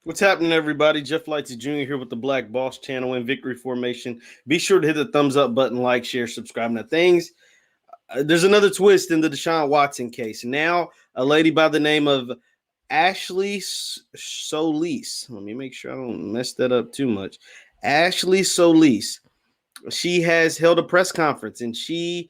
What's happening, everybody? Jeff Lightsy Jr. here with the Black Boss Channel and Victory Formation. Be sure to hit the thumbs up button, like, share, subscribe. Now, there's another twist in the Deshaun Watson case. Now, a lady by the name of Ashley Solis. Let me make sure I don't mess that up too much. Ashley Solis. She has held a press conference and she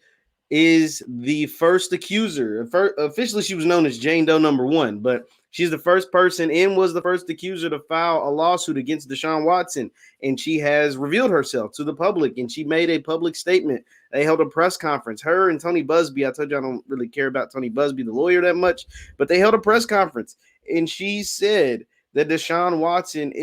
is the first accuser. Officially, she was known as Jane Doe number one, but she's the first person and was the first accuser to file a lawsuit against Deshaun Watson. And she has revealed herself to the public and she made a public statement. They held a press conference. Her and Tony Busby, I told you I don't really care about Tony Busby, the lawyer, that much, but they held a press conference and she said that Deshaun Watson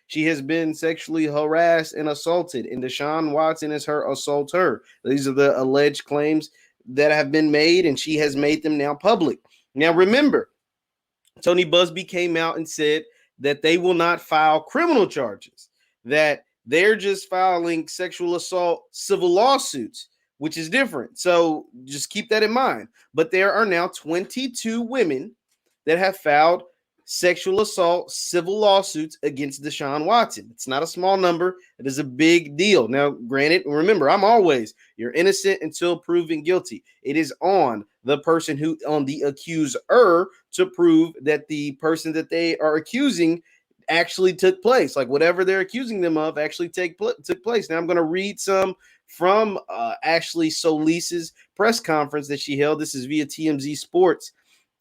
she has been sexually harassed and assaulted, and Deshaun Watson is her assaulter. These are the alleged claims that have been made, and she has made them now public. Now, remember, Tony Busby came out and said that they will not file criminal charges, that they're just filing sexual assault civil lawsuits, which is different. So just keep that in mind. But there are now 22 women that have filed sexual assault civil lawsuits against Deshaun Watson. It's not a small number. It is a big deal. Now, granted, remember, you're innocent until proven guilty. It is on the person on the accuser to prove that the person that they are accusing actually took place. Like whatever they're accusing them of actually took place. Now, I'm going to read some from Ashley Solis's press conference that she held. This is via TMZ Sports.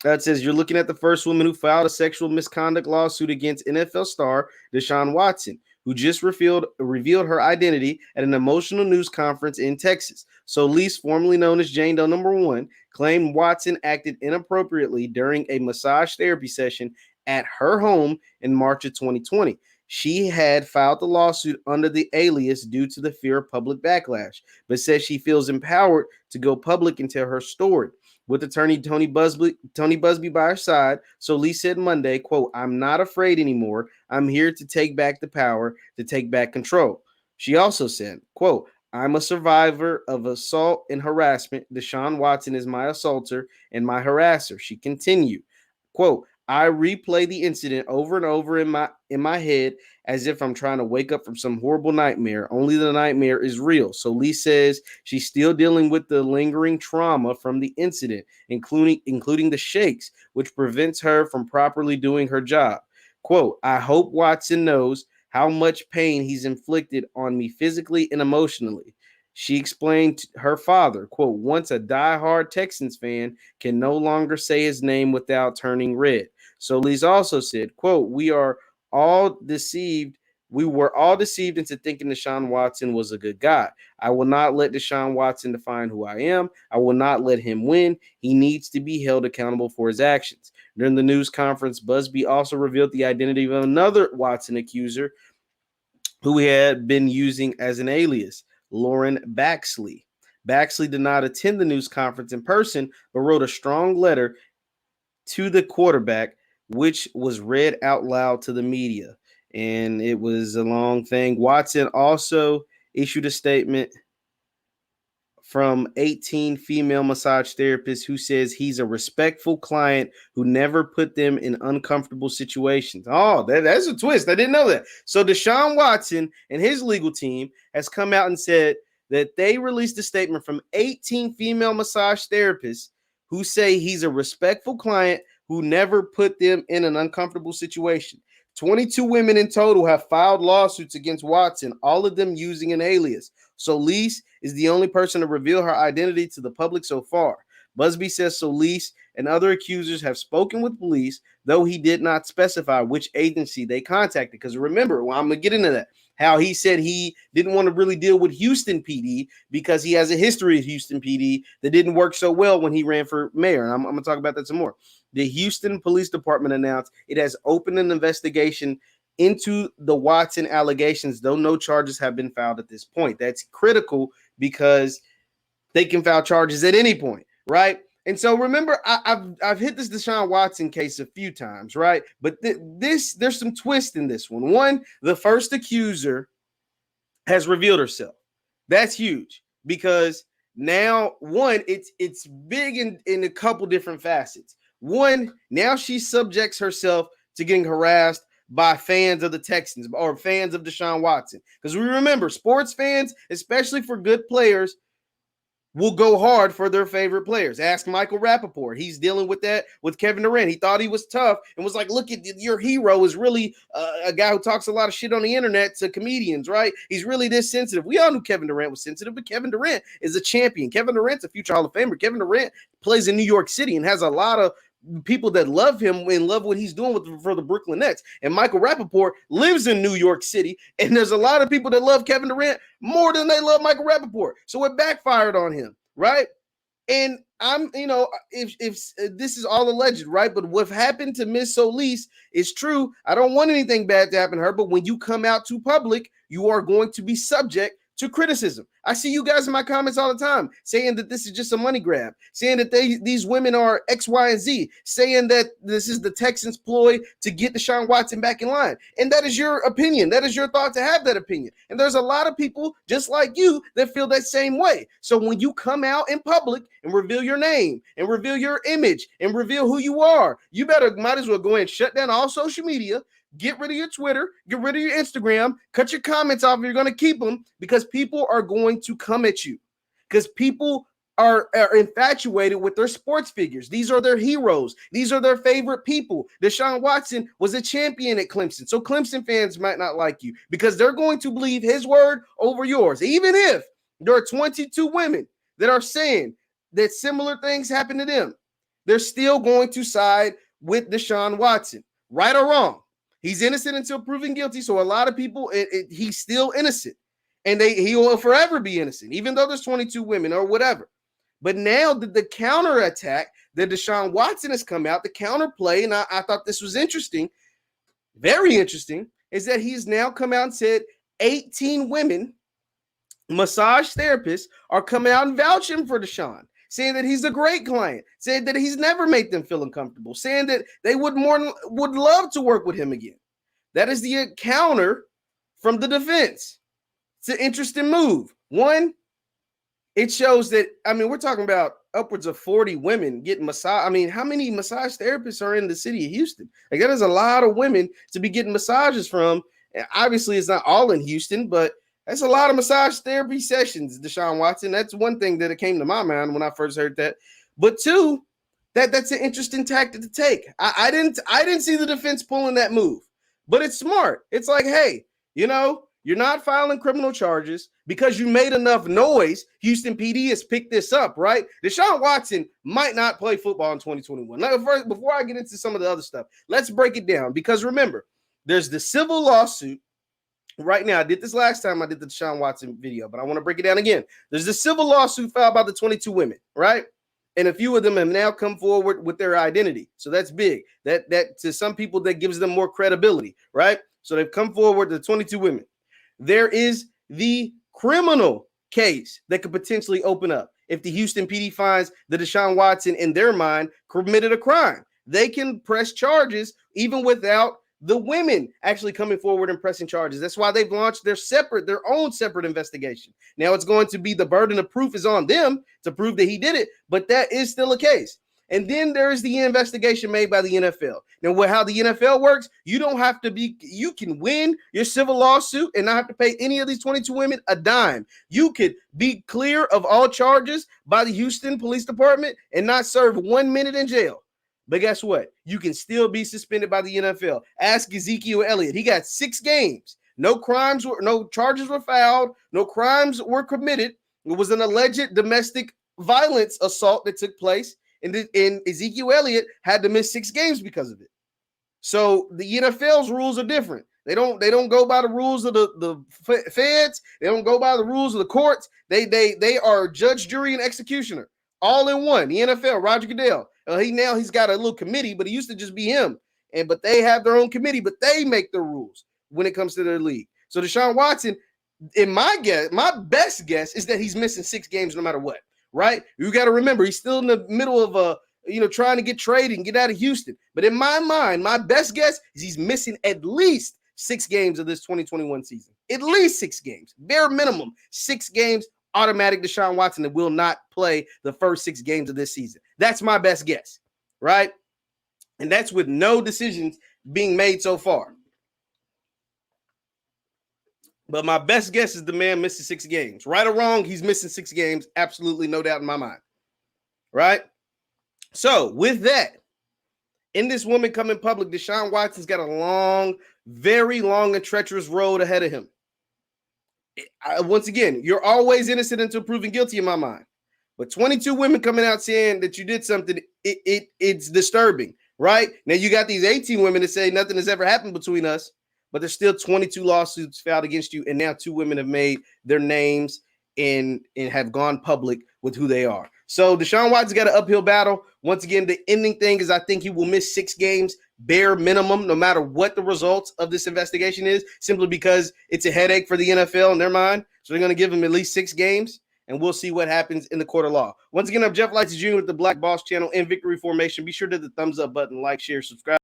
It says you're looking at the first woman who filed a sexual misconduct lawsuit against NFL star Deshaun Watson, who just revealed her identity at an emotional news conference in Texas. Solis, formerly known as Jane Doe number one, claimed Watson acted inappropriately during a massage therapy session at her home in March of 2020. She had filed the lawsuit under the alias due to the fear of public backlash, but says she feels empowered to go public and tell her story. With attorney Tony Busby by her side, Solis said Monday, quote, "I'm not afraid anymore. I'm here to take back the power, to take back control." She also said, quote, "I'm a survivor of assault and harassment. Deshaun Watson is my assaulter and my harasser." She continued, quote, "I replay the incident over and over in my head as if I'm trying to wake up from some horrible nightmare. Only the nightmare is real." So Lee says she's still dealing with the lingering trauma from the incident, including the shakes, which prevents her from properly doing her job. Quote, "I hope Watson knows how much pain he's inflicted on me physically and emotionally." She explained to her father, quote, "Once a diehard Texans fan can no longer say his name without turning red." Solis also said, quote, all deceived. We were all deceived into thinking Deshaun Watson was a good guy. I will not let Deshaun Watson define who I am. I will not let him win. He needs to be held accountable for his actions. During the news conference, Busby also revealed the identity of another Watson accuser who he had been using as an alias, Lauren Baxley. Baxley did not attend the news conference in person, but wrote a strong letter to the quarterback, which was read out loud to the media. And it was a long thing. Watson also issued a statement from 18 female massage therapists who says he's a respectful client who never put them in uncomfortable situations. Oh, that's a twist. I didn't know that. So Deshaun Watson and his legal team has come out and said that they released a statement from 18 female massage therapists who say he's a respectful client who never put them in an uncomfortable situation. 22 women in total have filed lawsuits against Watson, all of them using an alias. Solis is the only person to reveal her identity to the public so far. Busby says Solis and other accusers have spoken with police, though he did not specify which agency they contacted. Because remember, I'm going to get into that, how he said he didn't want to really deal with Houston PD because he has a history of Houston PD that didn't work so well when he ran for mayor. And I'm going to talk about that some more. The Houston Police Department announced it has opened an investigation into the Watson allegations, though no charges have been filed at this point. That's critical because they can file charges at any point, right? And so remember, I've hit this Deshaun Watson case a few times, right? But there's some twist in this one. One, the first accuser has revealed herself. That's huge because now, one, it's big in a couple different facets. One, now she subjects herself to getting harassed by fans of the Texans or fans of Deshaun Watson. Because we remember, sports fans, especially for good players, will go hard for their favorite players. Ask Michael Rappaport. He's dealing with that with Kevin Durant. He thought he was tough and was like, look, at your hero is really a guy who talks a lot of shit on the internet to comedians, right? He's really this sensitive. We all knew Kevin Durant was sensitive, but Kevin Durant is a champion. Kevin Durant's a future Hall of Famer. Kevin Durant plays in New York City and has a lot of people that love him and love what he's doing for the Brooklyn Nets. And Michael Rappaport lives in New York City, and there's a lot of people that love Kevin Durant more than they love Michael Rappaport. So it backfired on him, right? And I'm, if this is all alleged, right? But what happened to Miss Solis is true. I don't want anything bad to happen to her, but when you come out to public, you are going to be subject to criticism. I see you guys in my comments all the time saying that this is just a money grab, saying that these women are X, Y, and Z, saying that this is the Texans' ploy to get Deshaun Watson back in line. And that is your opinion. That is your thought to have that opinion. And there's a lot of people just like you that feel that same way. So when you come out in public and reveal your name and reveal your image and reveal who you are, you might as well go ahead and shut down all social media. Get rid of your Twitter, get rid of your Instagram, cut your comments off if you're going to keep them, because people are going to come at you, because people are infatuated with their sports figures. These are their heroes. These are their favorite people. Deshaun Watson was a champion at Clemson, so Clemson fans might not like you because they're going to believe his word over yours. Even if there are 22 women that are saying that similar things happen to them, they're still going to side with Deshaun Watson, right or wrong. He's innocent until proven guilty. So a lot of people, he's still innocent, and he will forever be innocent, even though there's 22 women or whatever. But now the counterattack that Deshaun Watson has come out, the counterplay, and I thought this was interesting, very interesting, is that he's now come out and said 18 women, massage therapists, are coming out and vouching for Deshaun, saying that he's a great client, saying that he's never made them feel uncomfortable, saying that they would love to work with him again. That is the counter from the defense. It's an interesting move. One, it shows that, we're talking about upwards of 40 women getting massage. How many massage therapists are in the city of Houston? Like, that is a lot of women to be getting massages from. And obviously, it's not all in Houston, but that's a lot of massage therapy sessions, Deshaun Watson. That's one thing that it came to my mind when I first heard that. But two, that's an interesting tactic to take. I didn't see the defense pulling that move, but it's smart. It's like, hey, you're not filing criminal charges because you made enough noise. Houston PD has picked this up, right? Deshaun Watson might not play football in 2021. First, before I get into some of the other stuff, let's break it down, because remember, there's the civil lawsuit. Right now, I did this last time I did the Deshaun Watson video, but I want to break it down again. There's the civil lawsuit filed by the 22 women, right? And a few of them have now come forward with their identity. So that's big. That to some people, that gives them more credibility, right? So they've come forward, the 22 women. There is the criminal case that could potentially open up if the Houston PD finds that Deshaun Watson, in their mind, committed a crime. They can press charges even without the women actually coming forward and pressing charges. That's why they've launched their own separate investigation. Now it's going to be the burden of proof is on them to prove that he did it, but that is still a case. And then there is the investigation made by the NFL. Now, how the NFL works, you can win your civil lawsuit and not have to pay any of these 22 women a dime. You could be clear of all charges by the Houston Police Department and not serve 1 minute in jail. But guess what? You can still be suspended by the NFL. Ask Ezekiel Elliott. He got 6 games. No charges were filed. No crimes were committed. It was an alleged domestic violence assault that took place. And Ezekiel Elliott had to miss 6 games because of it. So the NFL's rules are different. They don't go by the rules of the feds. They don't go by the rules of the courts. They are judge, jury, and executioner all in one. The NFL, Roger Goodell. He's got a little committee, but it used to just be him. But they have their own committee, but they make the rules when it comes to their league. So Deshaun Watson, my best guess is that he's missing 6 games no matter what, right? You got to remember, he's still in the middle of trying to get traded and get out of Houston. But in my mind, my best guess is he's missing at least 6 games of this 2021 season. At least 6 games. Bare minimum, 6 games. Automatic Deshaun Watson that will not play the first 6 games of this season. That's my best guess, right? And that's with no decisions being made so far. But my best guess is the man misses 6 games. Right or wrong, he's missing 6 games. Absolutely no doubt in my mind. Right? So with that, in this woman coming public, Deshaun Watson's got a long, very long and treacherous road ahead of him. Once again, you're always innocent until proven guilty in my mind. But 22 women coming out saying that you did something, it's disturbing, right? Now you got these 18 women that say nothing has ever happened between us, but there's still 22 lawsuits filed against you, and now 2 women have made their names and have gone public with who they are. So Deshaun Watson's got an uphill battle. Once again, the ending thing is I think he will miss 6 games, bare minimum, no matter what the results of this investigation is, simply because it's a headache for the NFL in their mind. So they're going to give him at least 6 games, and we'll see what happens in the court of law. Once again, I'm Jeff Lightsy Jr. with the Black Boss Channel and Victory Formation. Be sure to hit the thumbs up button, like, share, subscribe.